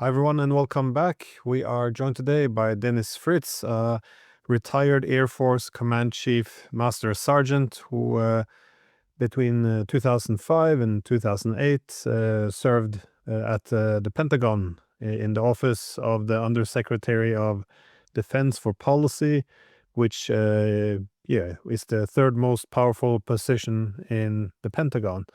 Hi, everyone, and welcome back. We are joined today by Dennis Fritz, retired Air Force Command Chief Master Sergeant, who between 2005 and 2008 served at the Pentagon in the office of the Undersecretary of Defense for Policy, which is the third most powerful position in the Pentagon.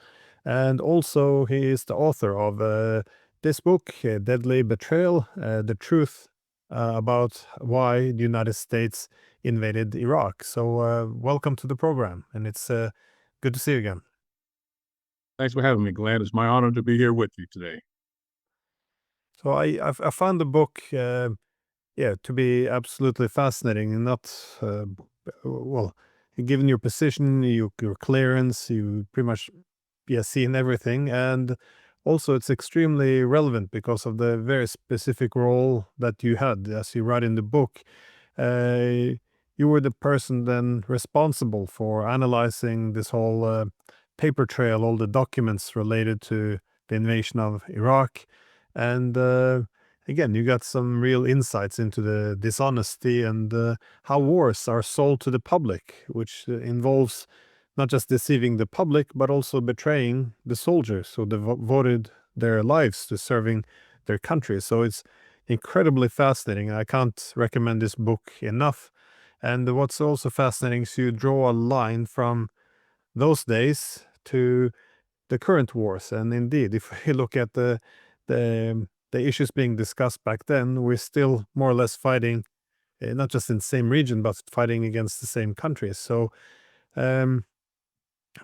And also, he is the author of this book, Deadly Betrayal, The Truth about why the United States invaded Iraq. So welcome to the program, and it's good to see you again. Thanks for having me, Glenn. It's my honor to be here with you today. So I found the book, to be absolutely fascinating, and not well, given your position, your clearance, you pretty much seen everything, and also it's extremely relevant because of the very specific role that you had, as you write in the book. You were the person then responsible for analyzing this whole paper trail, all the documents related to the invasion of Iraq. And again, you got some real insights into the dishonesty and how wars are sold to the public, which involves not just deceiving the public, but also betraying the soldiers who devoted their lives to serving their country. So it's incredibly fascinating. I can't recommend this book enough. And what's also fascinating is you draw a line from those days to the current wars. And indeed, if we look at the issues being discussed back then, we're still more or less fighting, not just in the same region, but fighting against the same countries. So,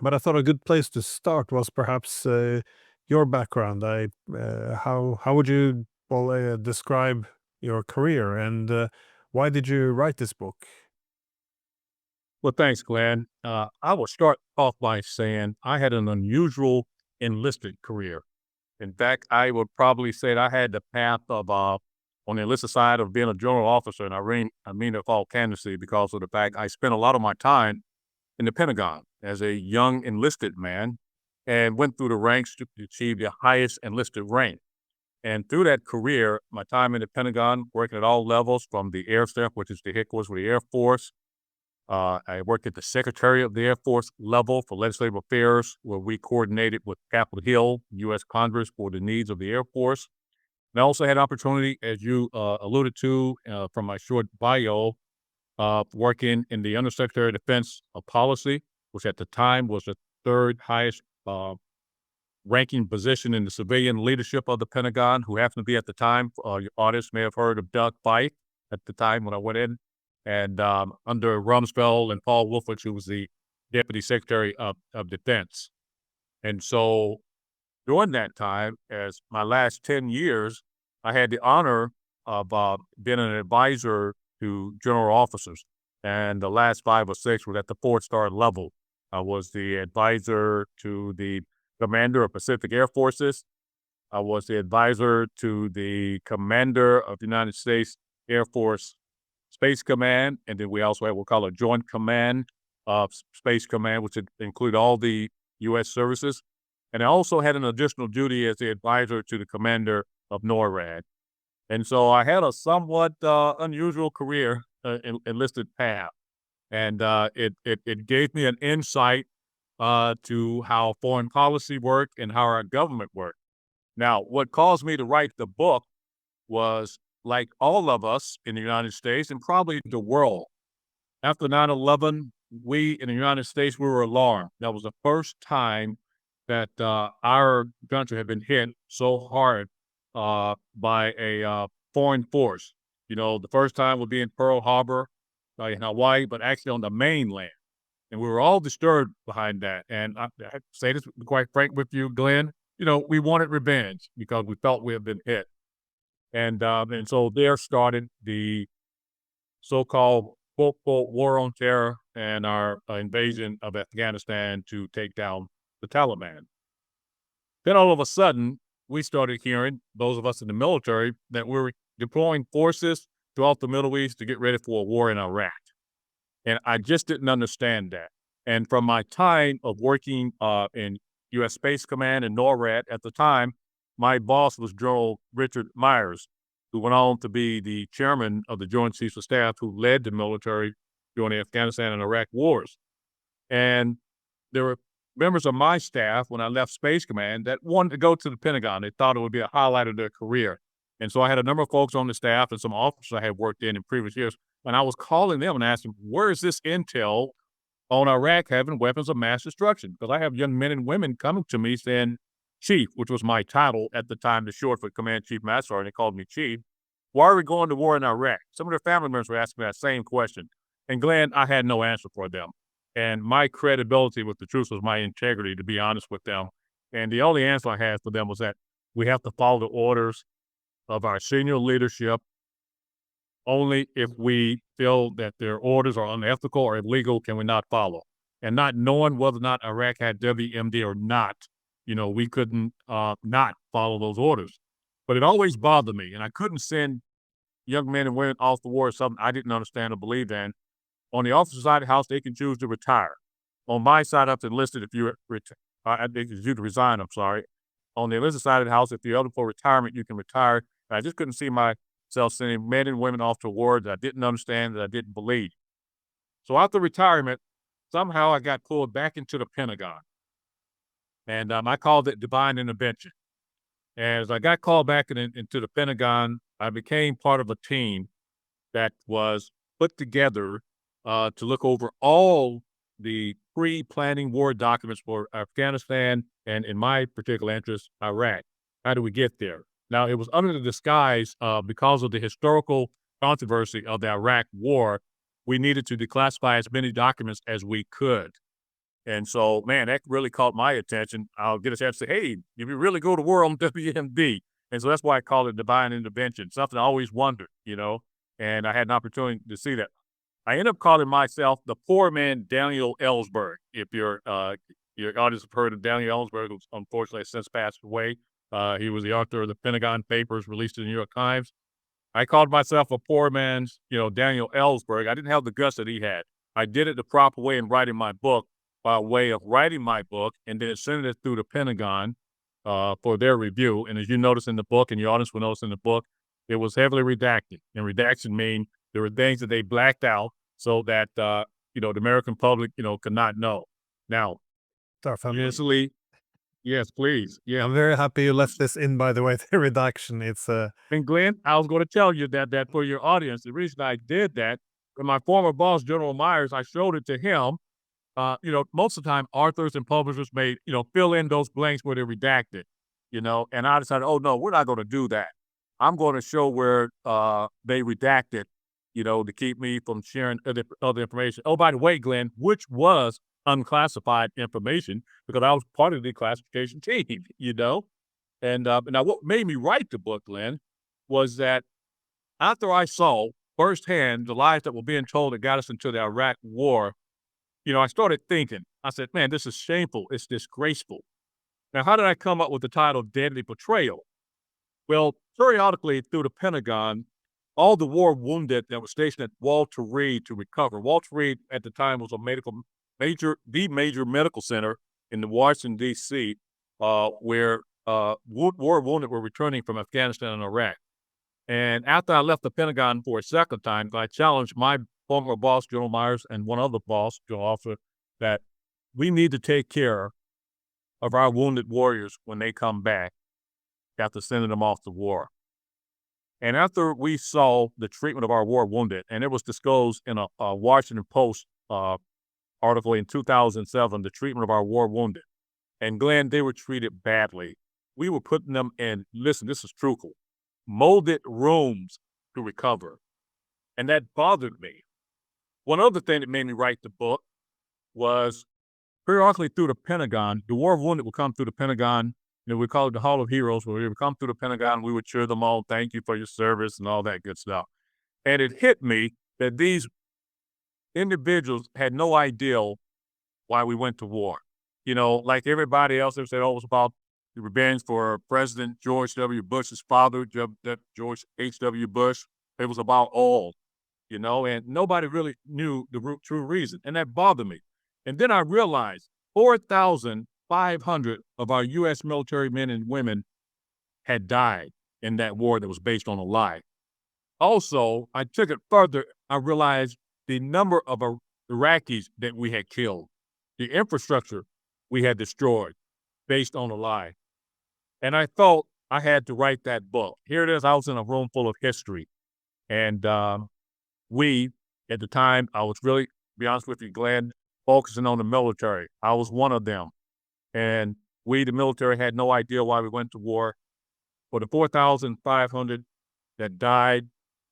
but I thought a good place to start was perhaps your background. How would you describe your career, and why did you write this book? Well, thanks, Glenn. I will start off by saying I had an unusual enlisted career. In fact, I would probably say that I had the path of on the enlisted side of being a general officer, and I mean it all candidly because of the fact I spent a lot of my time in the Pentagon as a young enlisted man and went through the ranks to achieve the highest enlisted rank. And through that career, my time in the Pentagon, working at all levels from the Air Staff, which is the headquarters for the Air Force. I worked at the Secretary of the Air Force level for legislative affairs, where we coordinated with Capitol Hill, U.S. Congress for the needs of the Air Force. And I also had opportunity, as you alluded to from my short bio, working in the Undersecretary of Defense Policy, which at the time was the third highest ranking position in the civilian leadership of the Pentagon, who happened to be at the time, your audience may have heard of Doug Feith at the time when I went in, and under Rumsfeld and Paul Wolfowitz, who was the Deputy Secretary of Defense. And so during that time, as my last 10 years, I had the honor of being an advisor to general officers. And the last 5 or 6 were at the 4-star level. I was the advisor to the Commander of Pacific Air Forces. I was the advisor to the Commander of the United States Air Force Space Command, and then we also have what we call a Joint Command of Space Command, which would include all the U.S. services. And I also had an additional duty as the advisor to the Commander of NORAD. And so I had a somewhat unusual career, enlisted path, and it gave me an insight to how foreign policy worked and how our government worked. Now, what caused me to write the book was, like all of us in the United States and probably the world, after 9/11, we in the United States, we were alarmed. That was the first time that our country had been hit so hard by a foreign force. You know, the first time would be in Pearl Harbor in Hawaii, but actually on the mainland. And we were all disturbed behind that. And I say this quite frank with you, Glenn, you know, we wanted revenge because we felt we had been hit. And so there started the so-called quote, war on terror and our invasion of Afghanistan to take down the Taliban. Then all of a sudden, we started hearing, those of us in the military, that we were deploying forces throughout the Middle East to get ready for a war in Iraq. And I just didn't understand that. And from my time of working in U.S. Space Command and NORAD at the time, my boss was General Richard Myers, who went on to be the chairman of the Joint Chiefs of Staff, who led the military during the Afghanistan and Iraq wars. And there were members of my staff when I left Space Command that wanted to go to the Pentagon. They thought it would be a highlight of their career. And so I had a number of folks on the staff and some officers I had worked in previous years. And I was calling them and asking, where is this intel on Iraq having weapons of mass destruction? Because I have young men and women coming to me saying, Chief, which was my title at the time, the short for Command Chief Master Sergeant, they called me Chief. Why are we going to war in Iraq? Some of their family members were asking me that same question. And Glenn, I had no answer for them. And my credibility with the troops was my integrity, to be honest with them. And the only answer I had for them was that we have to follow the orders of our senior leadership. Only if we feel that their orders are unethical or illegal can we not follow. And not knowing whether or not Iraq had WMD or not, we couldn't not follow those orders. But it always bothered me, and I couldn't send young men and women off the war is something I didn't understand or believe in. On the officer side of the house, they can choose to retire. On my side, up to enlisted, if you I think it's you to resign, I'm sorry. On the enlisted side of the house, if you're eligible for retirement, you can retire. And I just couldn't see myself sending men and women off to war that I didn't understand, that I didn't believe. So after retirement, somehow I got pulled back into the Pentagon. And I called it divine intervention. And as I got called back into the Pentagon, I became part of a team that was put together to look over all the pre-planning war documents for Afghanistan and, in my particular interest, Iraq. How do we get there? Now, it was under the disguise because of the historical controversy of the Iraq war, we needed to declassify as many documents as we could. And so, man, that really caught my attention. I'll get a chance to say, hey, if you really go to war on WMD. And so that's why I call it divine intervention, something I always wondered, and I had an opportunity to see that. I ended up calling myself the poor man Daniel Ellsberg. If your audience have heard of Daniel Ellsberg, who's unfortunately since passed away. He was the author of the Pentagon Papers released in the New York Times. I called myself a poor man's, Daniel Ellsberg. I didn't have the guts that he had. I did it the proper way in writing my book, by way of writing my book and then sending it through the Pentagon for their review. And as you notice in the book, and your audience will notice in the book, it was heavily redacted. And redaction means there were things that they blacked out so that, the American public, could not know. Now, obviously, yes, please. Yeah. I'm very happy you left this in, by the way, the redaction. It's And Glenn, I was going to tell you that for your audience, the reason I did that, when my former boss, General Myers, I showed it to him. Most of the time, authors and publishers may, fill in those blanks where they're redacted, and I decided, oh, no, we're not going to do that. I'm going to show where they redacted, to keep me from sharing other information. Oh, by the way, Glenn, which was unclassified information because I was part of the declassification team, And now what made me write the book, Glenn, was that after I saw firsthand the lies that were being told that got us into the Iraq war, I started thinking, I said, man, this is shameful. It's disgraceful. Now, how did I come up with the title Deadly Betrayal? Well, periodically through the Pentagon, all the war wounded that were stationed at Walter Reed to recover. Walter Reed at the time was the major medical center in the Washington, D.C., where war wounded were returning from Afghanistan and Iraq. And after I left the Pentagon for a second time, I challenged my former boss, General Myers, and one other boss, General Officer, that we need to take care of our wounded warriors when they come back after sending them off to war. And after we saw the treatment of our war wounded, and it was disclosed in a Washington Post article in 2007, the treatment of our war wounded. And Glenn, they were treated badly. We were putting them in, listen, this is truthful, molded rooms to recover. And that bothered me. One other thing that made me write the book was periodically through the Pentagon, the war wounded would come through the Pentagon. We call it the Hall of Heroes, where we would come through the Pentagon, we would cheer them all, thank you for your service and all that good stuff. And it hit me that these individuals had no idea why we went to war. Like everybody else, they said, oh, it was about the revenge for President George W. Bush's father, George H.W. Bush. It was about all. And nobody really knew the true reason. And that bothered me. And then I realized 4,500 of our U.S. military men and women had died in that war that was based on a lie. Also, I took it further. I realized the number of Iraqis that we had killed, the infrastructure we had destroyed based on a lie. And I felt I had to write that book. Here it is. I was in a room full of history. And we, at the time, I was really, to be honest with you, Glenn, focusing on the military. I was one of them. And we, the military, had no idea why we went to war. For the 4,500 that died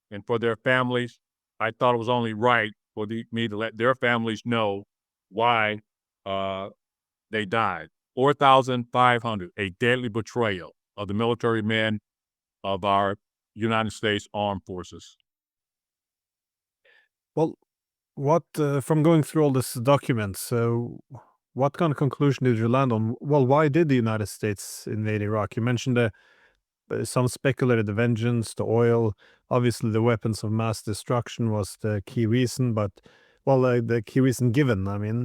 and for their families, I thought it was only right for me to let their families know why they died. 4,500, a deadly betrayal of the military men of our United States Armed Forces. Well, what from going through all these documents, so what kind of conclusion did you land on? Well, why did the United States invade Iraq? You mentioned some speculated the vengeance, the oil. Obviously, the weapons of mass destruction was the key reason, but well, the key reason given. I mean,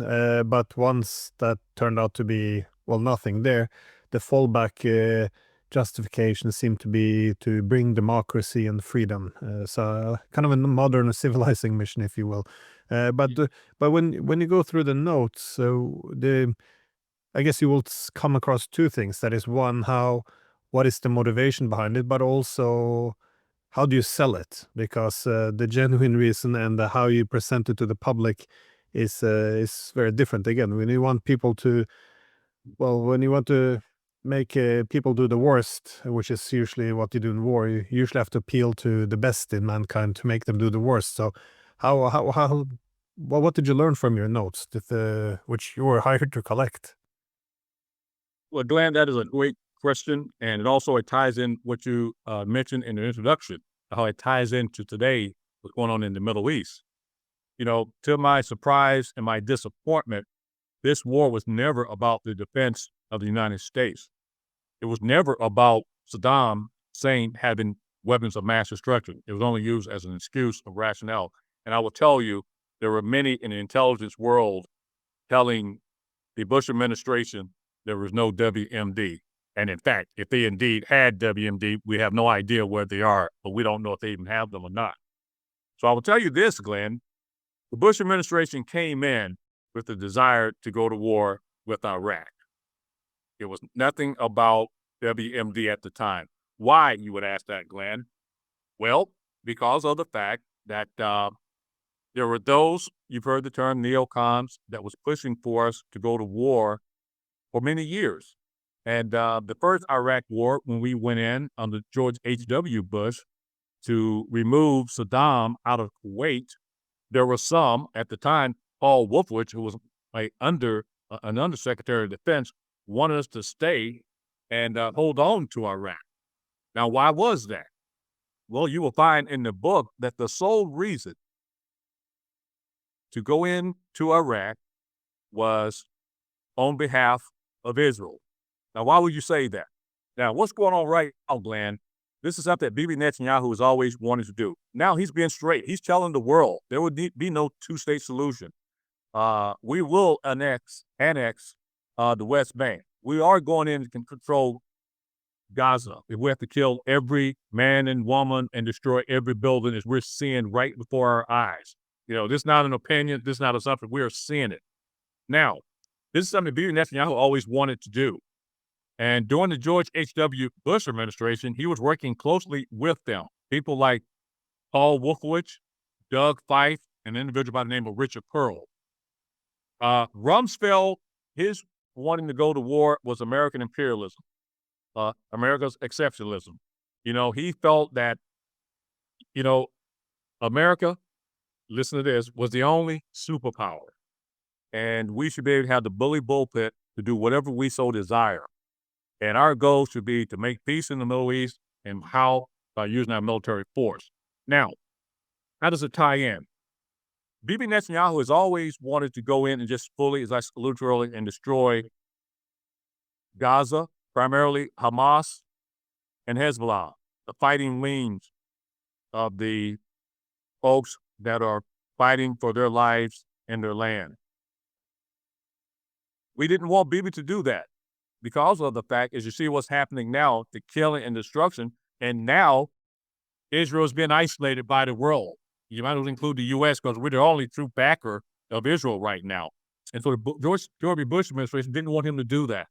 but once that turned out to be nothing there, the fallback justification seemed to be to bring democracy and freedom. So kind of a modern civilizing mission, if you will. But when you go through the notes, so I guess you will come across two things. That is one, what is the motivation behind it, but also how do you sell it? Because the genuine reason and how you present it to the public is very different. Again, when you want to make people do the worst, which is usually what you do in war, you usually have to appeal to the best in mankind to make them do the worst. So what did you learn from your notes, which you were hired to collect? Well, Glenn, that is a great question, and it ties in what you mentioned in the introduction, how it ties into today, what's going on in the Middle East. You know, to my surprise and my disappointment, this war was never about the defense of the United States. It was never about Saddam Hussein having weapons of mass destruction. It was only used as an excuse of rationale. And I will tell you, there were many in the intelligence world telling the Bush administration there was no WMD. And in fact, if they indeed had WMD, we have no idea where they are, but we don't know if they even have them or not. So I will tell you this, Glenn, the Bush administration came in with the desire to go to war with Iraq. It was nothing about WMD at the time. Why, you would ask that, Glenn? Well, because of the fact that there were those, you've heard the term neocons, that was pushing for us to go to war for many years. And the first Iraq war, when we went in under George H.W. Bush to remove Saddam out of Kuwait, there were some at the time, Paul Wolfowitz, who was an undersecretary of defense, wanted us to stay and hold on to Iraq. Now, why was that? Well, you will find in the book that the sole reason to go into Iraq was on behalf of Israel. Now, why would you say that? Now, what's going on right now, Glenn? This is something that Bibi Netanyahu has always wanted to do. Now he's being straight. He's telling the world there would be no two-state solution. We will annex the West Bank. We are going in and control Gaza. If we have to kill every man and woman and destroy every building, as we're seeing right before our eyes. You know, this is not an opinion. This is not a something. We are seeing it. Now, this is something Bibi Netanyahu always wanted to do. And during the George H.W. Bush administration, he was working closely with them. People like Paul Wolfowitz, Doug Feith, and an individual by the name of Richard Pearl. Rumsfeld, his wanting to go to war was American imperialism, America's exceptionalism. You know, he felt that, you know, America, listen to this, was the only superpower. And we should be able to have the bully pulpit to do whatever we so desire. And our goal should be to make peace in the Middle East, and how? By using our military force. Now, how does it tie in? Bibi Netanyahu has always wanted to go in and just fully, as I alluded to earlier, and destroy Gaza, primarily Hamas and Hezbollah, the fighting wings of the folks that are fighting for their lives and their land. We didn't want Bibi to do that. because of the fact, as you see what's happening now, the killing and destruction, and now Israel is being isolated by the world. You might as well include the U.S. because we're the only true backer of Israel right now. And so the George W. Bush administration didn't want him to do that.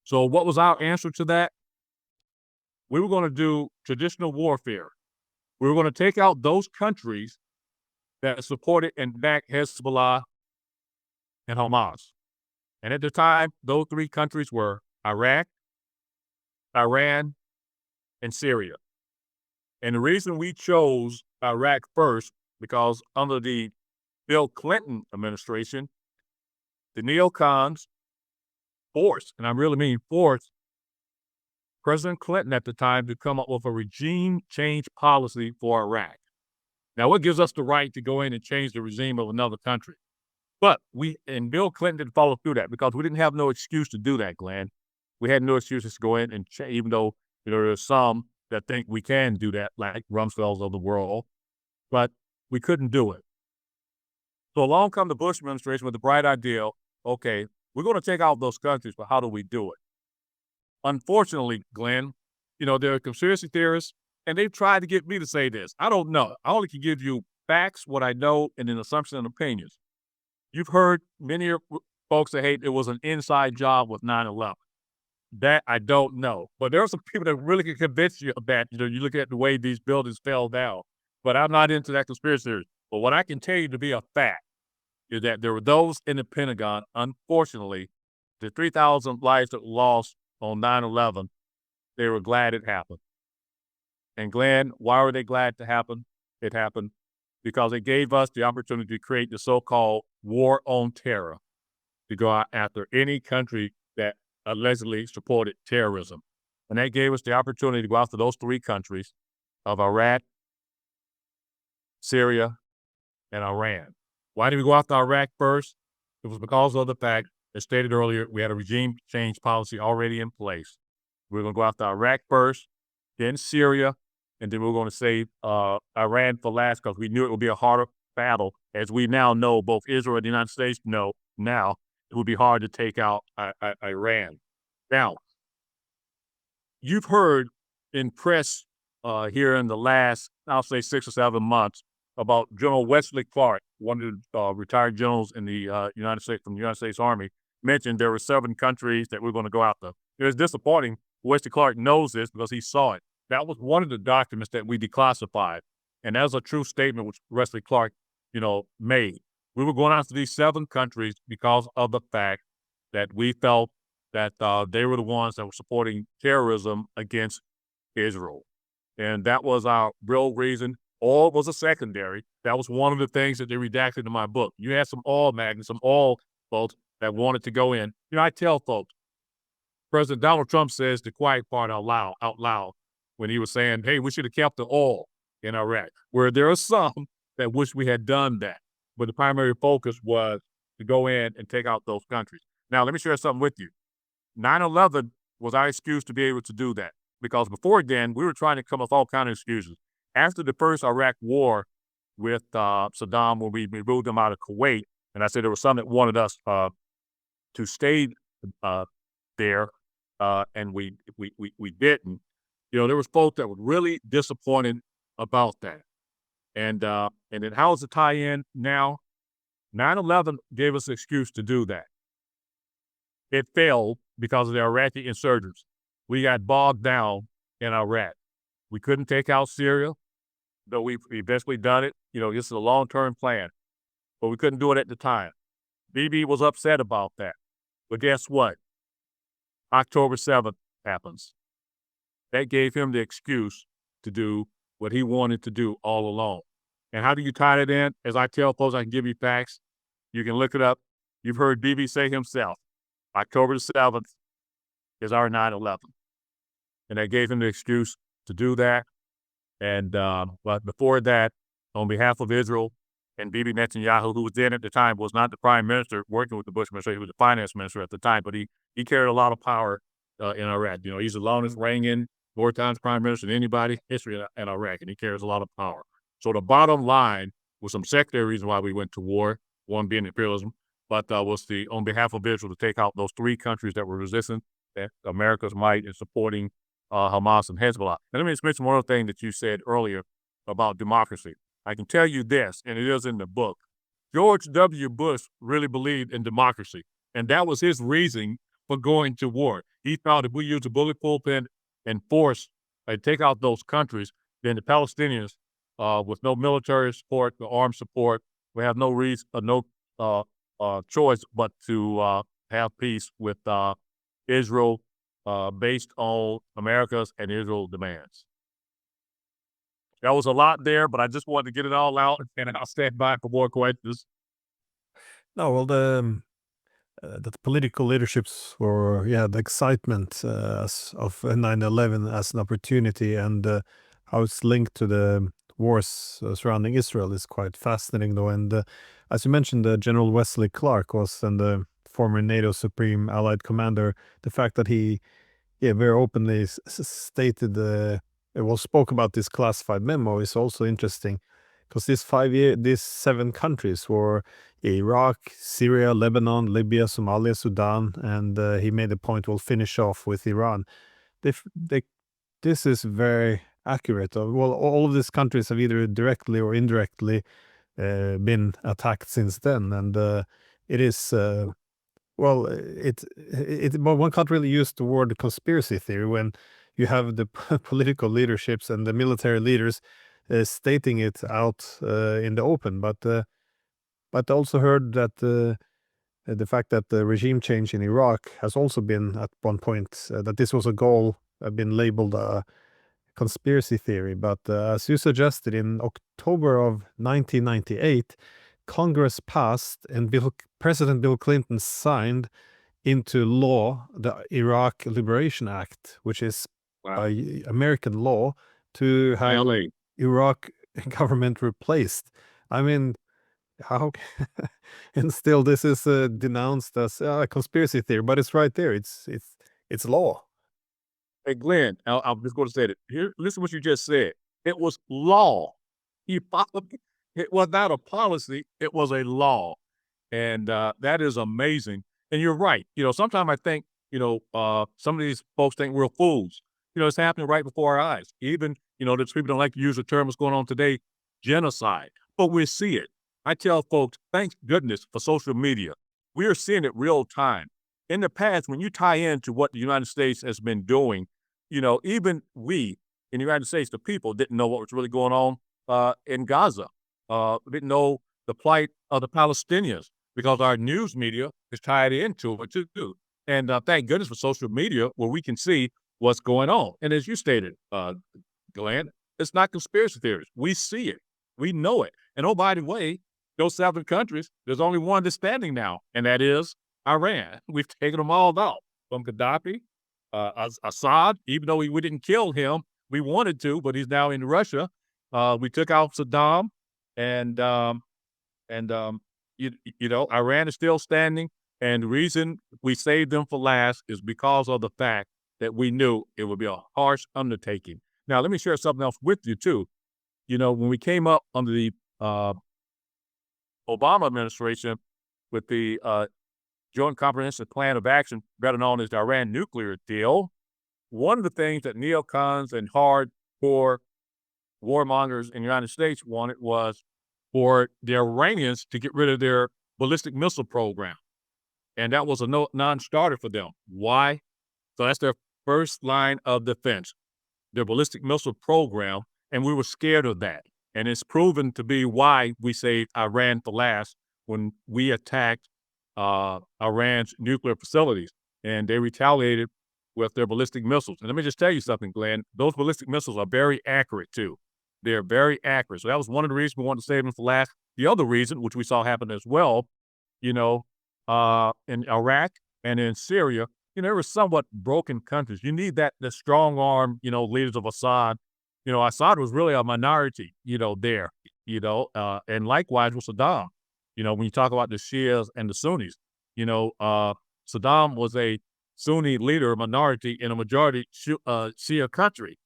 So what was our answer to that? We were going to do traditional warfare. We were going to take out those countries that supported and backed Hezbollah and Hamas. And at the time, those three countries were Iraq, Iran, and Syria. And the reason we chose Iraq first, because under the Bill Clinton administration, the neocons forced, and I really mean forced, President Clinton at the time to come up with a regime change policy for Iraq. Now, what gives us the right to go in and change the regime of another country? But Bill Clinton didn't follow through that because we didn't have no excuse to do that, Glenn. We had no excuses to go in and change, even though there are some that think we can do that, like Rumsfelds of the world, but we couldn't do it. So along come the Bush administration with the bright idea, okay, we're going to take out those countries, but how do we do it? Unfortunately, Glenn, there are conspiracy theorists, and they've tried to get me to say this. I don't know. I only can give you facts, what I know, and an assumption and opinions. You've heard many folks say, hey, it was an inside job with 9/11. That I don't know. But there are some people that really can convince you of that. You look at the way these buildings fell down. But I'm not into that conspiracy theory. But what I can tell you to be a fact is that there were those in the Pentagon, unfortunately, the 3,000 lives that were lost on 9/11, they were glad it happened. And Glenn, why were they glad it happened? Because it gave us the opportunity to create the so-called war on terror, to go out after any country that allegedly supported terrorism. And that gave us the opportunity to go after those three countries of Iraq, Syria, and Iran. Why did we go after Iraq first? It was because of the fact, as stated earlier, we had a regime change policy already in place. We were going to go after Iraq first, then Syria, and then we were going to save Iran for last because we knew it would be a harder battle. As we now know, both Israel and the United States know now, it would be hard to take out Iran. Now, you've heard in press here in the last, I'll say 6 or 7 months, about General Wesley Clark, one of the retired generals in the United States, from the United States Army, mentioned there were 7 countries that we're going to go after. It was disappointing. Wesley Clark knows this because he saw it. That was one of the documents that we declassified. And that was a true statement which Wesley Clark, made. We were going after these 7 countries because of the fact that we felt that they were the ones that were supporting terrorism against Israel. And that was our real reason. Oil was a secondary. That was one of the things that they redacted in my book. You had some oil magnates, some oil folks that wanted to go in. I tell folks, President Donald Trump says the quiet part out loud when he was saying, hey, we should have kept the oil in Iraq, where there are some that wish we had done that. But the primary focus was to go in and take out those countries. Now, let me share something with you. 9/11 was our excuse to be able to do that, because before then, we were trying to come up with all kinds of excuses. After the first Iraq war with Saddam, when we moved them out of Kuwait, and I said there were some that wanted us to stay there, and we didn't. There was folks that were really disappointed about that. And then how's the tie-in now? 9/11 gave us an excuse to do that. It failed because of the Iraqi insurgents. We got bogged down in Iraq. We couldn't take out Syria, though we eventually done it. This is a long-term plan, but we couldn't do it at the time. Bibi was upset about that. But guess what? October 7th happens. That gave him the excuse to do what he wanted to do all along. And how do you tie it in? As I tell folks, I can give you facts. You can look it up. You've heard Bibi say himself, October 7th is our 9/11. And that gave him the excuse to do that. And but before that, on behalf of Israel and Bibi Netanyahu, who was then at the time, was not the prime minister working with the Bush administration, he was the finance minister at the time, but he carried a lot of power in Iraq. He's the longest reigning wartime prime minister than anybody in history in Iraq, and he carries a lot of power. So the bottom line was some secondary reasons why we went to war, one being imperialism, but was on behalf of Israel to take out those 3 countries that were resistant America's might in supporting Hamas and Hezbollah. And let me just mention one other thing that you said earlier about democracy. I can tell you this, and it is in the book. George W. Bush really believed in democracy, and that was his reason for going to war. He thought if we use a bullet pulpit and force and take out those countries, then the Palestinians, with no military support, no armed support, we have no reason, choice but to have peace with Israel, based on America's and Israel's demands. That was a lot there, but I just wanted to get it all out, and I'll stand by for more questions. No, well, the political leaderships were, the excitement of 9/11 as an opportunity, and how it's linked to the wars surrounding Israel is quite fascinating, though. And as you mentioned, General Wesley Clark was and the former NATO Supreme Allied Commander. The fact that he, very openly stated, spoke about this classified memo is also interesting, because these 7 countries were Iraq, Syria, Lebanon, Libya, Somalia, Sudan, and he made a point. We'll finish off with Iran. This is very accurate. Well, all of these countries have either directly or indirectly been attacked since then, and it is. Well, but one can't really use the word conspiracy theory when you have the political leaderships and the military leaders stating it out in the open. But I also heard that the fact that the regime change in Iraq has also been at one point, that this was a goal, been labeled a conspiracy theory. But as you suggested, in October of 1998, Congress passed and President Bill Clinton signed into law the Iraq Liberation Act, which is American law, to have Iraq government replaced. I mean, how? And still, this is denounced as a conspiracy theory, but it's right there. It's law. Hey, Glenn, I'm just going to say it. Here, listen to what you just said. It was law. It was not a policy. It was a law. And that is amazing. And you're right. Sometimes I think, some of these folks think we're fools. It's happening right before our eyes. Even, there's people don't like to use the term that's going on today, genocide. But we see it. I tell folks, thank goodness for social media. We are seeing it real time. In the past, when you tie into what the United States has been doing, even we in the United States, the people didn't know what was really going on in Gaza. Didn't know the plight of the Palestinians, because our news media is tied into it too. And thank goodness for social media, where we can see what's going on. And as you stated, Glenn, it's not conspiracy theories. We see it. We know it. And oh, by the way, those 7 countries, there's only one that's standing now, and that is Iran. We've taken them all out, from Gaddafi, Assad. Even though we didn't kill him, we wanted to, but he's now in Russia. We took out Saddam, and Iran is still standing. And the reason we saved them for last is because of the fact that we knew it would be a harsh undertaking. Now, let me share something else with you too. When we came up under the Obama administration with the Joint Comprehensive Plan of Action, better known as the Iran nuclear deal, one of the things that neocons and hardcore warmongers in the United States wanted was for the Iranians to get rid of their ballistic missile program. And that was a non-starter for them. Why? So that's their first line of defense, their ballistic missile program. And we were scared of that. And it's proven to be why we saved Iran for last when we attacked Iran's nuclear facilities, and they retaliated with their ballistic missiles. And let me just tell you something, Glenn, those ballistic missiles are very accurate too. They're very accurate. So that was one of the reasons we wanted to save them for last. The other reason, which we saw happen as well, in Iraq and in Syria, there were somewhat broken countries. You need the strong arm, leaders of Assad. Assad was really a minority, there, and likewise with Saddam. When you talk about the Shias and the Sunnis, Saddam was a Sunni leader, minority in a majority Shia country.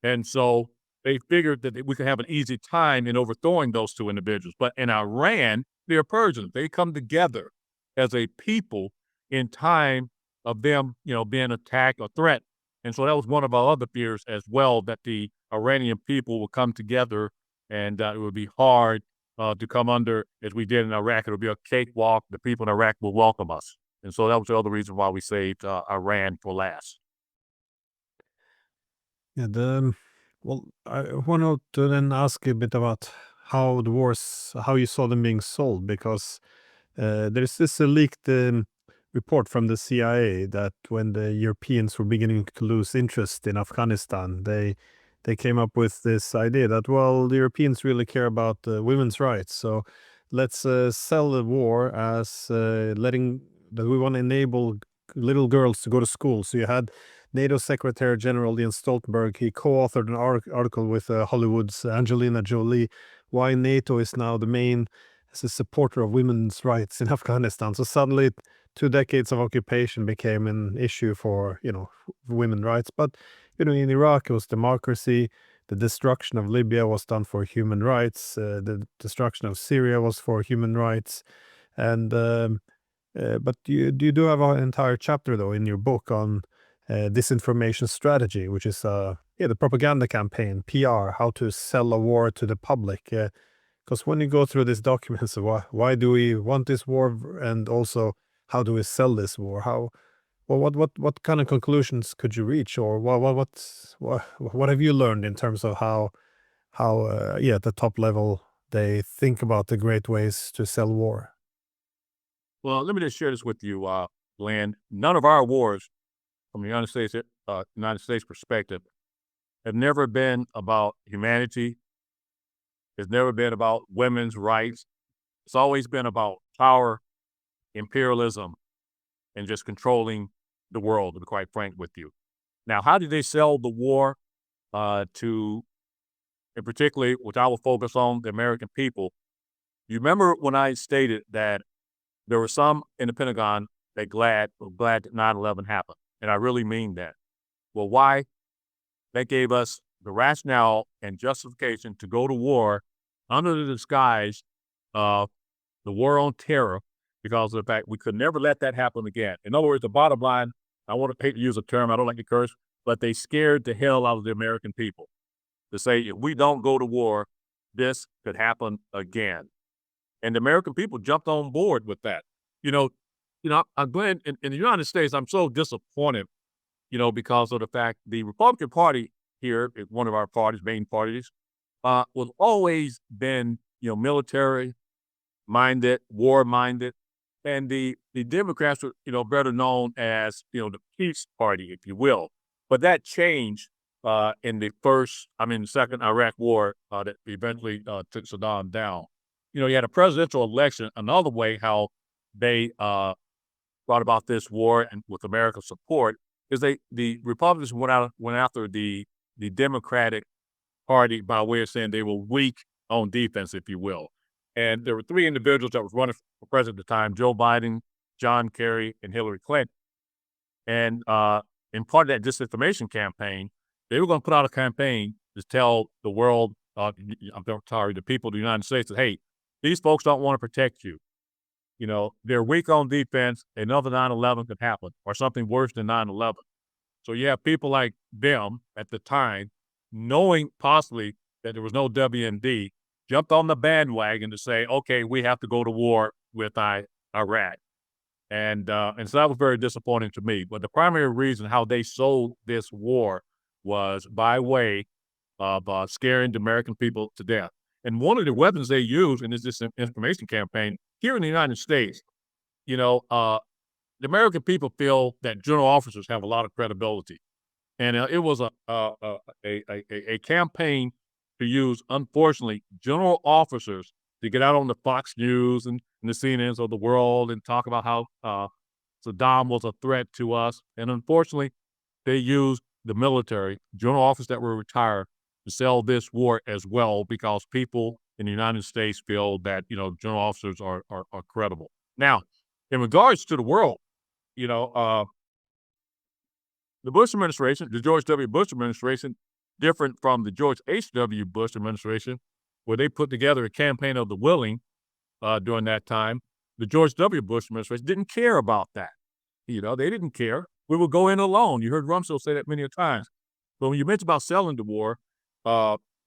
And so they figured that we could have an easy time in overthrowing those two individuals. But in Iran, they're Persians. They come together as a people in time of them, being attacked or threat. And so that was one of our other fears as well, that the Iranian people will come together and it would be hard to come under as we did in Iraq. It would be a cakewalk. The people in Iraq will welcome us. And so that was the other reason why we saved Iran for last. Yeah, well, I want to then ask you a bit about how the wars, how you saw them being sold, because there's this leaked report from the CIA that when the Europeans were beginning to lose interest in Afghanistan, they came up with this idea that, well, the Europeans really care about women's rights, so let's sell the war as letting that we want to enable little girls to go to school. So you had NATO Secretary General Jens Stoltenberg. He co-authored an article with Hollywood's Angelina Jolie, why NATO is now the main as a supporter of women's rights in Afghanistan. So suddenly 2 decades of occupation became an issue for, women's rights. But, in Iraq, it was democracy. The destruction of Libya was done for human rights. The destruction of Syria was for human rights. And, but you do have an entire chapter, though, in your book on disinformation strategy, which is, the propaganda campaign, PR, how to sell a war to the public. Because when you go through these documents, why do we want this war, and also how do we sell this war? What kind of conclusions could you reach, or what have you learned in terms of how at the top level they think about the great ways to sell war? Well, let me just share this with you, Glenn. None of our wars, from the United States perspective, have never been about humanity. It's never been about women's rights. It's always been about power, imperialism, and just controlling the world, to be quite frank with you. Now, how did they sell the war to, in particularly, which I will focus on, the American people? You remember when I stated that there were some in the Pentagon that were glad that 9/11 happened, and I really mean that. Well, why? That gave us the rationale and justification to go to war under the disguise of the war on terror, because of the fact we could never let that happen again. In other words, the bottom line, I hate to use a term, I don't like to curse, but they scared the hell out of the American people to say, if we don't go to war, this could happen again. And the American people jumped on board with that. I'm glad in the United States, I'm so disappointed, because of the fact the Republican Party here, one of our main parties, was always been, military minded, war minded. And the Democrats were, better known as, the peace party, if you will. But that changed in the second Iraq war that eventually took Saddam down. You had a presidential election. Another way how they brought about this war and with America's support is the Republicans went after the Democratic Party by way of saying they were weak on defense, if you will. And there were three individuals that was running for president at the time: Joe Biden, John Kerry, and Hillary Clinton. And in part of that disinformation campaign, they were going to put out a campaign to tell the world, the people of the United States, that, hey, these folks don't want to protect you. They're weak on defense. Another 9/11 could happen, or something worse than 9/11. So you have people like them at the time, knowing possibly that there was no WMD, jumped on the bandwagon to say, okay, we have to go to war with Iraq. And so that was very disappointing to me. But the primary reason how they sold this war was by way of scaring the American people to death. And one of the weapons they used in this disinformation campaign here in the United States, the American people feel that general officers have a lot of credibility. And it was a campaign to use, unfortunately, general officers to get out on the Fox News and the CNNs of the world and talk about how Saddam was a threat to us. And unfortunately, they used the military, general officers that were retired, to sell this war as well, because people in the United States feel that, general officers are credible. Now, in regards to the world, the Bush administration, the George W. Bush administration, different from the George H.W. Bush administration, where they put together a campaign of the willing during that time. The George W. Bush administration didn't care about that. They didn't care. We would go in alone. You heard Rumsfeld say that many a times. But when you mentioned about selling the war,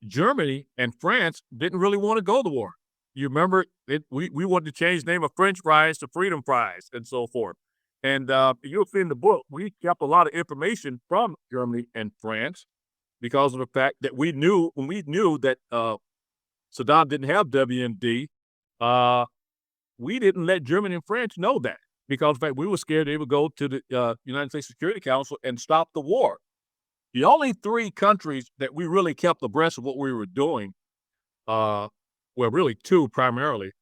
Germany and France didn't really want to go to war. You remember we wanted to change the name of French fries to freedom fries and so forth. And you'll see in the book, we kept a lot of information from Germany and France because of the fact that we knew that Saddam didn't have WMD, we didn't let Germany and France know that because, in fact, we were scared they would go to the United States Security Council and stop the war. The only three countries that we really kept abreast of what we were doing, well, really two primarily,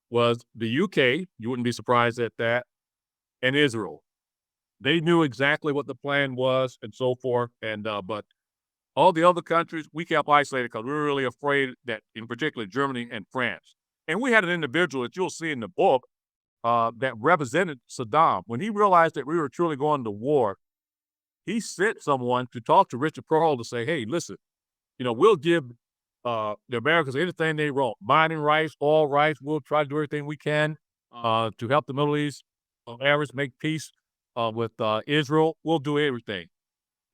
was the UK, you wouldn't be surprised at that, and Israel. They knew exactly what the plan was and so forth, and but all the other countries, we kept isolated because we were really afraid that, in particular, Germany and France. And we had an individual that you'll see in the book that represented Saddam. When he realized that we were truly going to war, he sent someone to talk to Richard Pearl to say, hey, listen, we'll give the Americans anything they want, mining rights, oil rights. We'll try to do everything we can to help the Middle East areas make peace with Israel. We'll do everything.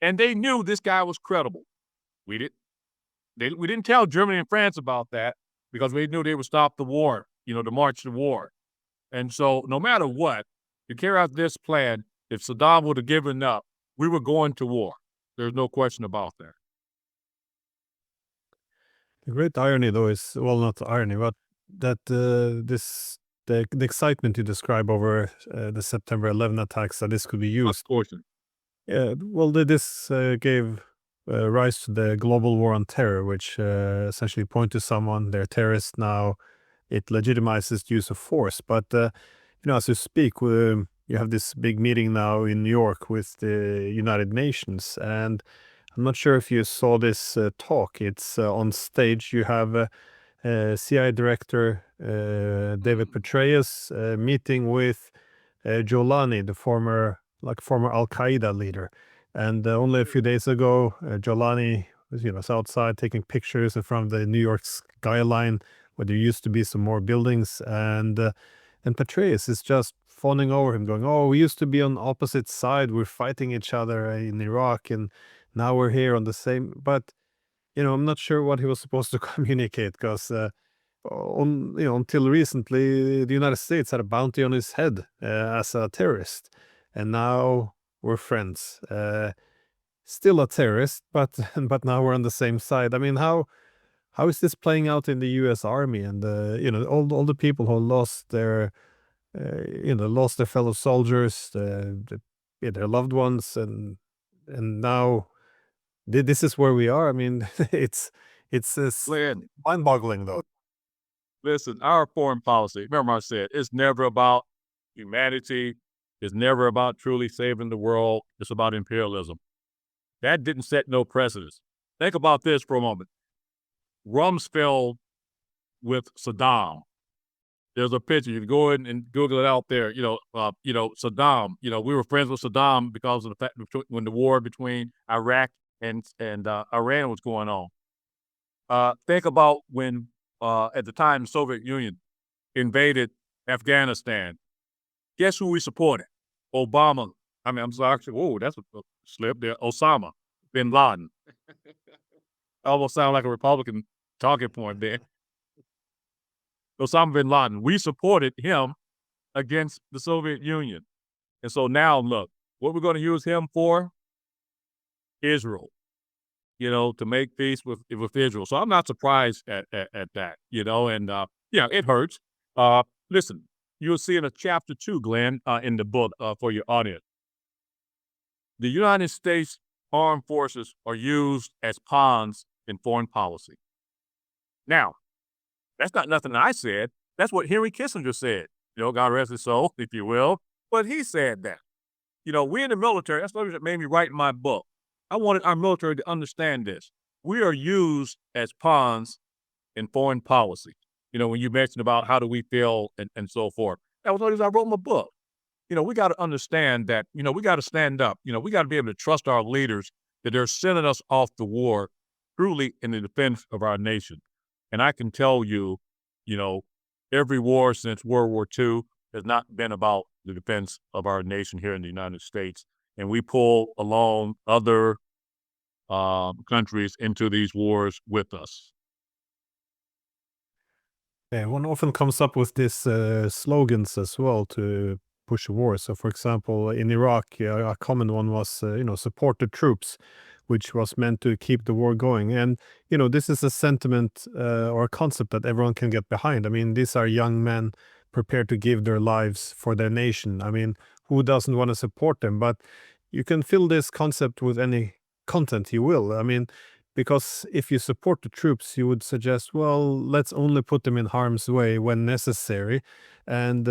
And they knew this guy was credible. We didn't tell Germany and France about that because we knew they would stop the war, to march the war. And so no matter what, to carry out this plan, if Saddam would have given up, we were going to war. There's no question about that. The great irony, though, is, well, not irony, but that the excitement you describe over the September 11 attacks, that this could be used. Of course. Yeah, well, this gave rise to the global war on terror, which essentially point to someone, they're terrorists now. It legitimizes use of force. But, as you speak, you have this big meeting now in New York with the United Nations. And I'm not sure if you saw this talk. It's on stage. You have CIA Director David Petraeus meeting with Jolani, the former Al-Qaeda leader. And only a few days ago, Jolani was outside taking pictures in front of the New York skyline where there used to be some more buildings. And Petraeus is just fawning over him, going, oh, we used to be on opposite side. We're fighting each other in Iraq, and now we're here on the same. But, I'm not sure what he was supposed to communicate because until recently, the United States had a bounty on his head as a terrorist. And now we're friends. Still a terrorist, but now we're on the same side. I mean, how is this playing out in the U.S. Army and all the people who lost their fellow soldiers, their loved ones, and now this is where we are. I mean, it's mind-boggling, though. Listen, our foreign policy, remember I said, it's never about humanity. It's never about truly saving the world. It's about imperialism. That didn't set no precedents. Think about this for a moment. Rumsfeld with Saddam. There's a picture. You can go in and Google it out there. Saddam. We were friends with Saddam because of the fact when the war between Iraq and Iran was going on. Think about when, at the time, the Soviet Union invaded Afghanistan. Guess who we supported? Obama. I mean, I'm sorry. Whoa, that's a slip there. Osama bin Laden. Almost sound like a Republican talking point there. Osama bin Laden. We supported him against the Soviet Union. And so now, look, what we're going to use him for? Israel. To make peace with Israel. So I'm not surprised at that, and it hurts. Listen, you'll see in chapter 2, Glenn, in the book for your audience. The United States Armed Forces are used as pawns in foreign policy. Now, that's not nothing I said. That's what Henry Kissinger said. God rest his soul, if you will. But he said that. We in the military, that's what made me write my book. I wanted our military to understand this. We are used as pawns in foreign policy. When you mentioned about how do we feel and so forth. That was the reason I wrote my book. We got to understand that, we got to stand up. We got to be able to trust our leaders that they're sending us off the war truly in the defense of our nation. And I can tell you, every war since World War II has not been about the defense of our nation here in the United States. And we pull along other countries into these wars with us. Yeah, one often comes up with these slogans as well to push war. So, for example, in Iraq, a common one was, support the troops, which was meant to keep the war going. And, this is a sentiment or a concept that everyone can get behind. I mean, these are young men prepared to give their lives for their nation. I mean, who doesn't want to support them? But you can fill this concept with any content you will. I mean, because if you support the troops, you would suggest, well, let's only put them in harm's way when necessary. And,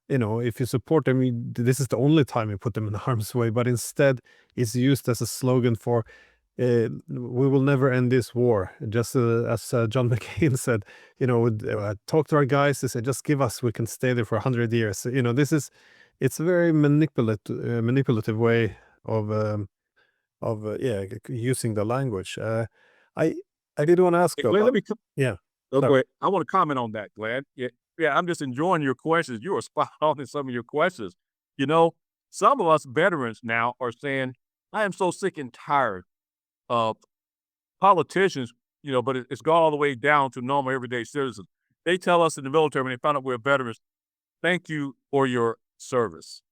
if you support them, this is the only time you put them in harm's way. But instead, it's used as a slogan for, we will never end this war. Just as John McCain said, talk to our guys. They say, just give us, we can stay there for 100 years. It's a very manipulative way of using the language. I I did want to ask Hey, Glenn, let about me yeah. go Sorry. ahead. I want to comment on that, Glenn. Yeah, I'm just enjoying your questions. You are spot on in some of your questions. You know, some of us veterans now are saying, I am so sick and tired of politicians, but it's gone all the way down to normal everyday citizens. They tell us in the military when they found out we're veterans, thank you for your service.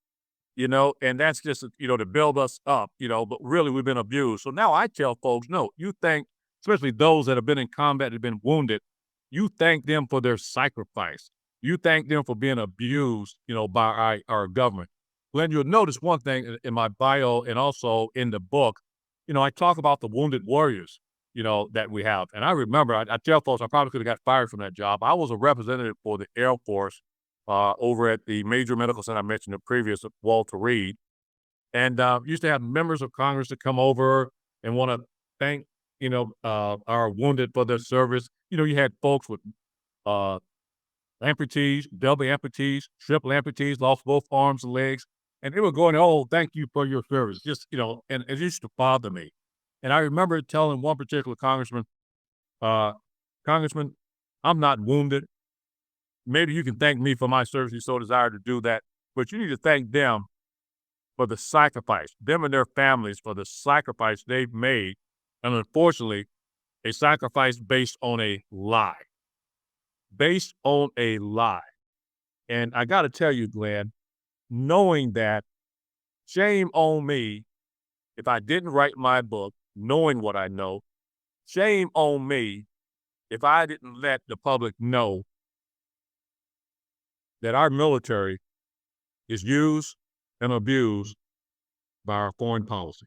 And that's just, to build us up, but really we've been abused. So now I tell folks, no, you thank, especially those that have been in combat, have been wounded, you thank them for their sacrifice. You thank them for being abused, by our government. Glenn, you'll notice one thing in my bio and also in the book, I talk about the wounded warriors, that we have. And I remember, I tell folks, I probably could have got fired from that job. I was a representative for the Air Force over at the major medical center I mentioned the previous, Walter Reed. And used to have members of Congress that come over and want to thank, our wounded for their service. You had folks with uh, amputees, double amputees, triple amputees, lost both arms and legs. And they were going, oh, thank you for your service. Just, and it used to bother me. And I remember telling one particular congressman, uh, Congressman, I'm not wounded. Maybe you can thank me for my service. You so desire to do that, but you need to thank them for the sacrifice, them and their families for the sacrifice they've made. And unfortunately, a sacrifice based on a lie. Based on a lie. And I got to tell you, Glenn, knowing that, shame on me if I didn't write my book, knowing what I know. Shame on me if I didn't let the public know that our military is used and abused by our foreign policy.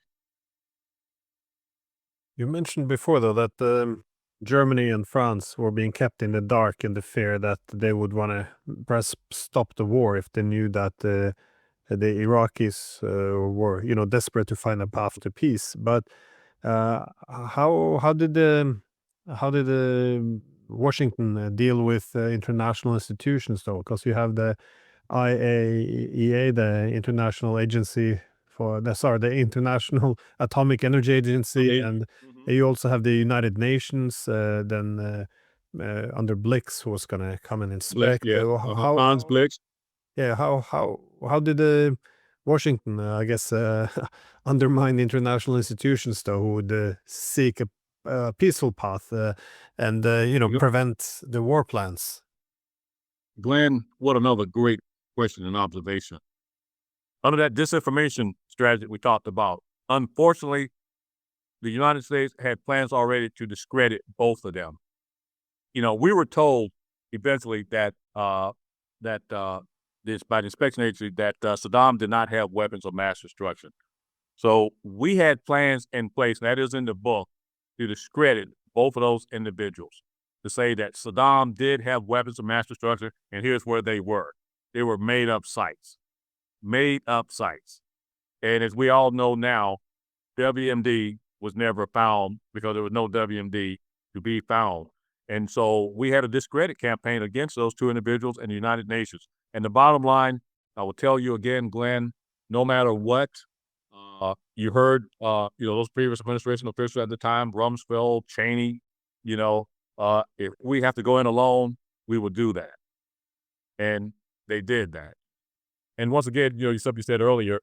You mentioned before, though, that Germany and France were being kept in the dark in the fear that they would want to perhaps stop the war if they knew that the Iraqis were, desperate to find a path to peace. But how did Washington deal with international institutions, though? Because you have the IAEA, the International Agency the International Atomic Energy Agency, and you also have the United Nations. Then under Blix, who was going to come and inspect. Hans Blix. Yeah, how did Washington, I guess, undermine international institutions, though, who would seek a peaceful path and prevent the war plans? Glenn, what another great question and observation. Under that disinformation strategy we talked about, unfortunately, the United States had plans already to discredit both of them. We were told eventually that this by the inspection agency that Saddam did not have weapons of mass destruction. So we had plans in place, and that is in the book, to discredit both of those individuals, to say that Saddam did have weapons of mass destruction, and here's where they were. They were made up sites. Made up sites. And as we all know now, WMD was never found because there was no WMD to be found. And so we had a discredit campaign against those two individuals and the United Nations. And the bottom line, I will tell you again, Glenn, no matter what, you heard, those previous administration officials at the time, Rumsfeld, Cheney, if we have to go in alone, we will do that. And they did that. And once again, something you said earlier,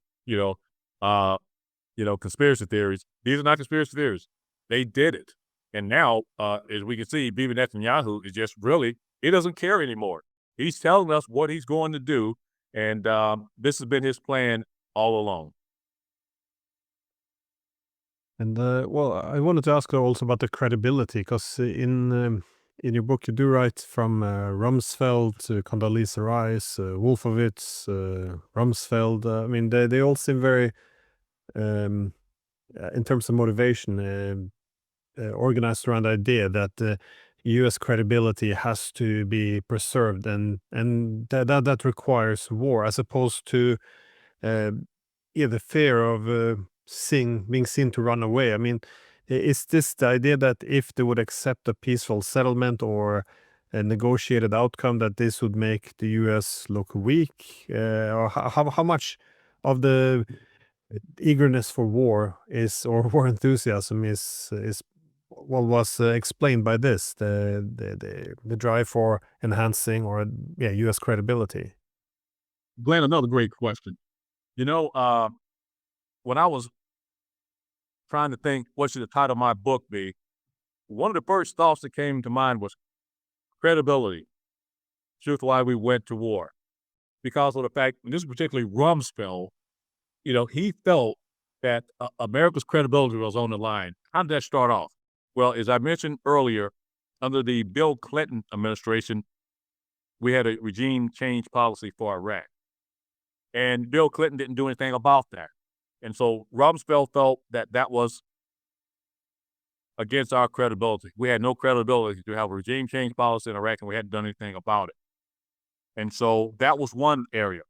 conspiracy theories. These are not conspiracy theories. They did it. And now, as we can see, Bibi Netanyahu is just really, he doesn't care anymore. He's telling us what he's going to do. And this has been his plan all along. And well, I wanted to ask also about the credibility, because in your book you do write from Rumsfeld to Condoleezza Rice, Wolfowitz, Rumsfeld. I mean, they all seem very, in terms of motivation, organized around the idea that U.S. credibility has to be preserved, and that requires war, as opposed to the fear of being seen to run away. I mean, is this the idea that if they would accept a peaceful settlement or a negotiated outcome, that this would make the U.S. look weak? Or how much of the eagerness for war or war enthusiasm is what was explained by this, the drive for enhancing or U.S. credibility? Glenn, another great question. When I was trying to think what should the title of my book be, one of the first thoughts that came to mind was credibility. Truth why we went to war. Because of the fact, and this is particularly Rumsfeld, he felt that America's credibility was on the line. How did that start off? Well, as I mentioned earlier, under the Bill Clinton administration, we had a regime change policy for Iraq. And Bill Clinton didn't do anything about that. And so Rumsfeld felt that that was against our credibility. We had no credibility to have a regime change policy in Iraq, and we hadn't done anything about it. And so that was one area.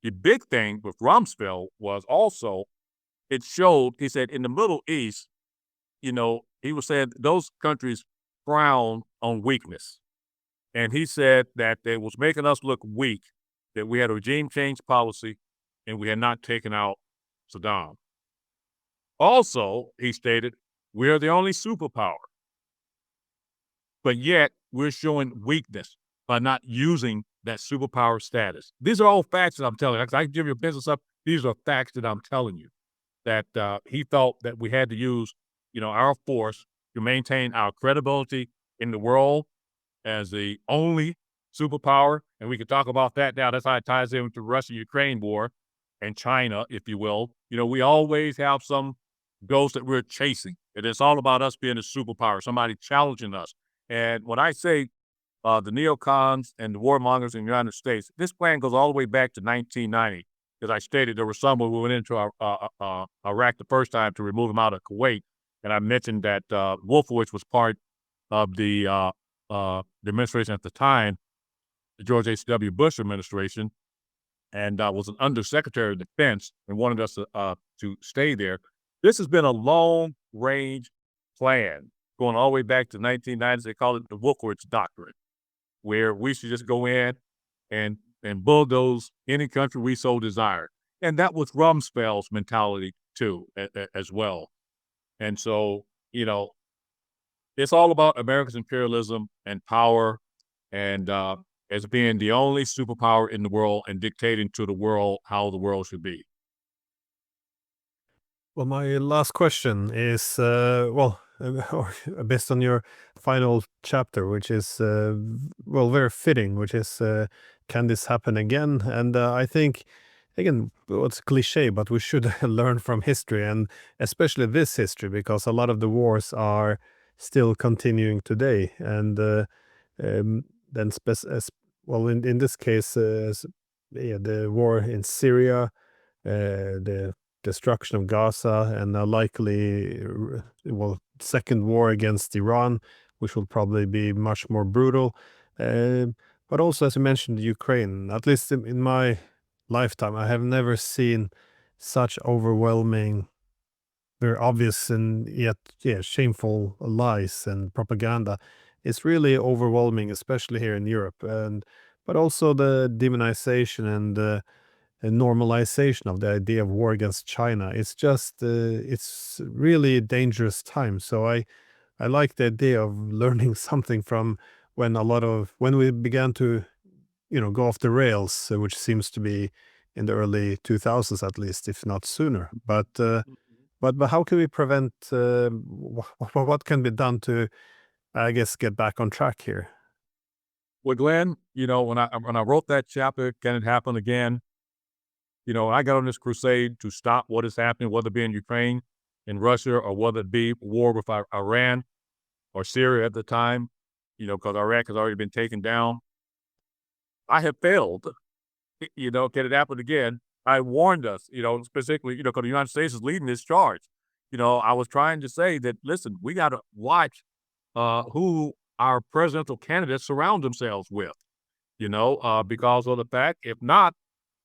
The big thing with Rumsfeld was also, it showed, he said, in the Middle East, he was saying those countries frown on weakness. And he said that it was making us look weak, that we had a regime change policy and we had not taken out Saddam. Also, he stated, we're the only superpower, but yet we're showing weakness by not using that superpower status. These are all facts that I'm telling you. I can give you a business up. These are facts that I'm telling you, that he felt that we had to use, our force to maintain our credibility in the world as the only superpower. And we can talk about that now. That's how it ties into the Russia-Ukraine war and China, if you will. We always have some ghost that we're chasing. And it's all about us being a superpower, somebody challenging us. And when I say the neocons and the warmongers in the United States, this plan goes all the way back to 1990. As I stated, there were some when we went into Iraq the first time to remove them out of Kuwait. And I mentioned that Wolfowitz was part of the administration at the time, the George H.W. Bush administration, and was an undersecretary of defense and wanted us to stay there. This has been a long-range plan going all the way back to the 1990s. They call it the Wolfowitz Doctrine, where we should just go in and bulldoze any country we so desire. And that was Rumsfeld's mentality, too, as well. And so, it's all about America's imperialism and power, and as being the only superpower in the world and dictating to the world how the world should be. Well, my last question is, based on your final chapter, which is, very fitting, which is, can this happen again? And I think, again, it's cliche, but we should learn from history, and especially this history, because a lot of the wars are still continuing today. And then, in this case, the war in Syria, the destruction of Gaza, and a likely, second war against Iran, which will probably be much more brutal. But also, as you mentioned, Ukraine, at least in my lifetime, I have never seen such overwhelming, very obvious and yet, shameful lies and propaganda. It's really overwhelming, especially here in Europe, but also the demonization and a normalization of the idea of war against China. It's just, it's really a dangerous time. So I like the idea of learning something from when we began to, go off the rails, which seems to be in the early 2000s at least, if not sooner. But how can we prevent? What can be done to, I guess, get back on track here? Well, Glenn, when I wrote that chapter, Can It Happen Again? I got on this crusade to stop what is happening, whether it be in Ukraine, in Russia, or whether it be war with Iran or Syria at the time, because Iraq has already been taken down. I have failed. Can it happen again? I warned us, specifically, because the United States is leading this charge. I was trying to say that, listen, we got to watch who our presidential candidates surround themselves with, because of the fact, if not,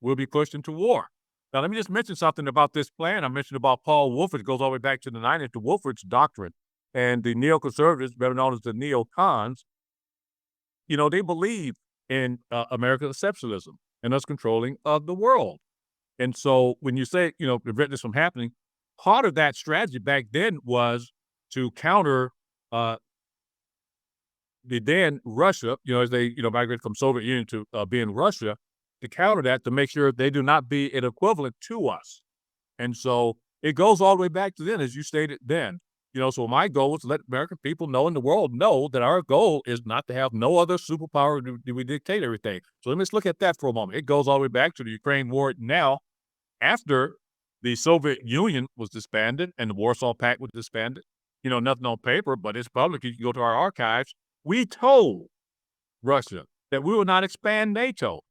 we'll be pushed into war. Now, let me just mention something about this plan. I mentioned about Paul Wolford. It goes all the way back to the 90s, to Wolford's doctrine. And the neoconservatives, better known as the neocons, they believe in America's exceptionalism and us controlling the world. And so when you say, prevent this from happening, part of that strategy back then was to counter the then Russia, as they, migrated from Soviet Union to being Russia, to counter that, to make sure they do not be an equivalent to us. And so it goes all the way back to then, as you stated then. So my goal is to let American people know, and the world know, that our goal is not to have no other superpower do we dictate everything. So let me just look at that for a moment. It goes all the way back to the Ukraine war now, after the Soviet Union was disbanded and the Warsaw Pact was disbanded. Nothing on paper, but it's public. You can go to our archives. We told Russia that we will not expand NATO.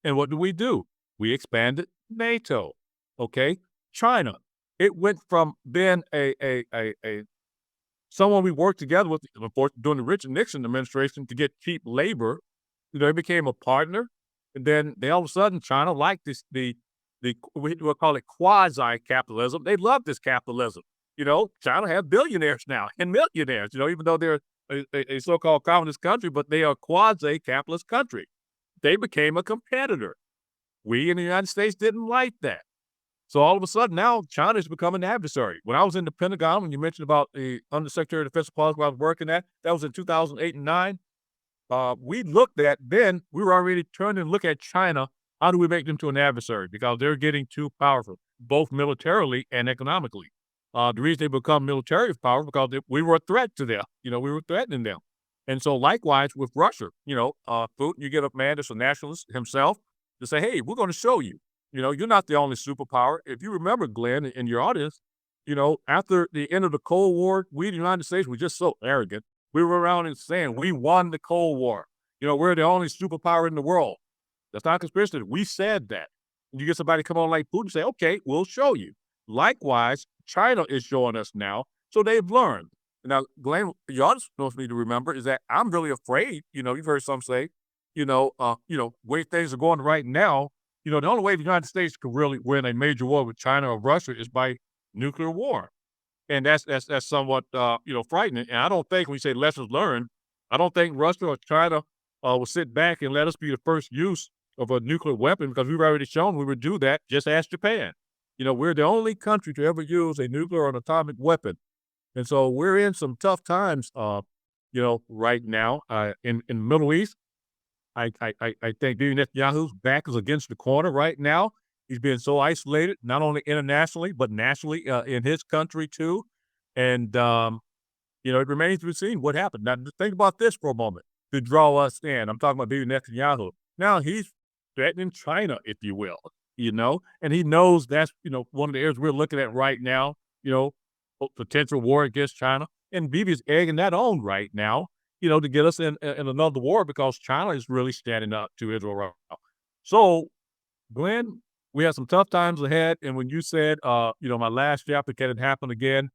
And what do? We expanded NATO. Okay? China. It went from being someone we worked together with, of course, during the Richard Nixon administration, to get cheap labor. It became a partner. And then they all of a sudden, China liked this, we'll call it quasi-capitalism. They love this capitalism. China has billionaires now and millionaires, even though they're a so-called communist country, but they are a quasi-capitalist country. They became a competitor. We in the United States didn't like that. So all of a sudden now China has become an adversary. When I was in the Pentagon, when you mentioned about the Undersecretary of Defense Policy I was working at, that was in 2008 and 9. We looked at, then we were already turning to look at China. How do we make them to an adversary? Because they're getting too powerful, both militarily and economically. The reason they become military powerful because we were a threat to them. We were threatening them. And so likewise with Russia, Putin, you get a man that's a nationalist himself to say, hey, we're going to show you. You're not the only superpower. If you remember, Glenn, in your audience, after the end of the Cold War, we in the United States were just so arrogant. We were around and saying, we won the Cold War. We're the only superpower in the world. That's not conspiracy. We said that. And you get somebody come on like Putin and say, okay, we'll show you. Likewise, China is showing us now. So they've learned. Now, Glenn, you also need to remember is that I'm really afraid, you've heard some say, way things are going right now, the only way the United States could really win a major war with China or Russia is by nuclear war. And that's somewhat, frightening. And I don't think, when you say lessons learned, I don't think Russia or China will sit back and let us be the first use of a nuclear weapon, because we've already shown we would do that. Just ask Japan. We're the only country to ever use a nuclear or an atomic weapon. And so we're in some tough times, right now in the Middle East. I think Bibi Netanyahu's back is against the corner right now. He's been so isolated, not only internationally, but nationally in his country too. And, it remains to be seen what happened. Now, think about this for a moment to draw us in. I'm talking about Bibi Netanyahu. Now he's threatening China, if you will, and he knows that's, one of the areas we're looking at right now, potential war against China. And Bibi's egging that on right now, to get us in another war, because China is really standing up to Israel right now. So, Glenn, we have some tough times ahead. And when you said, my last chapter, can it happen again?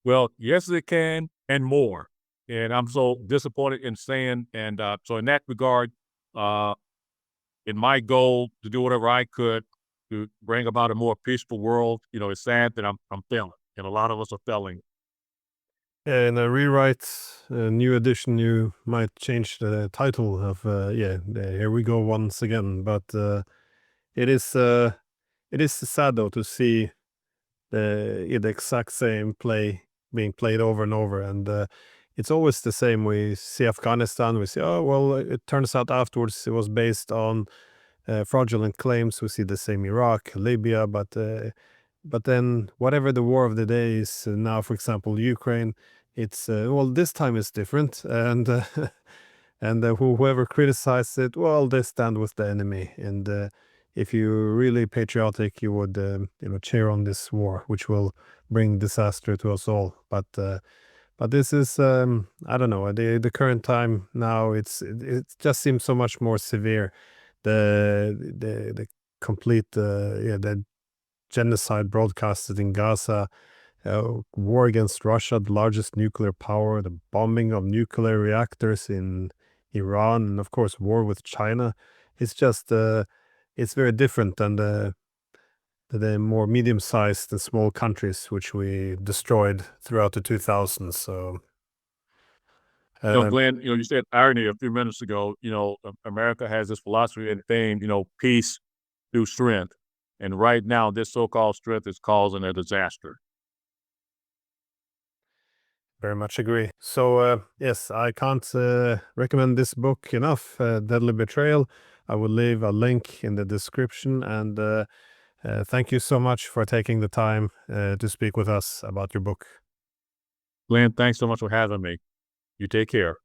Well, yes, it can, and more. And I'm so disappointed in saying, and so in that regard, in my goal to do whatever I could to bring about a more peaceful world, it's sad that I'm failing, and a lot of us are failing. In a rewrite, a new edition, you might change the title of, here we go once again. But it is sad, though, to see the exact same play being played over and over. And it's always the same. We see Afghanistan, we say, oh, well, it turns out afterwards it was based on fraudulent claims. We see the same Iraq, Libya, but then whatever the war of the day is now, for example, Ukraine, it's well, this time it's different, and and whoever criticizes it, well, they stand with the enemy. And if you're really patriotic, you would cheer on this war, which will bring disaster to us all. But this is I don't know, the current time now. It just seems so much more severe. The complete the genocide broadcasted in Gaza, war against Russia, the largest nuclear power, the bombing of nuclear reactors in Iran, and of course war with China. It's just it's very different than the more medium-sized and small countries which we destroyed throughout the 2000s. So Glenn, you said irony a few minutes ago. America has this philosophy and fame, peace through strength. And right now, this so-called strength is causing a disaster. very much agree. So yes, I can't recommend this book enough, Deadly Betrayal. I will leave a link in the description, and thank you so much for taking the time to speak with us about your book. Glenn, thanks so much for having me. You take care.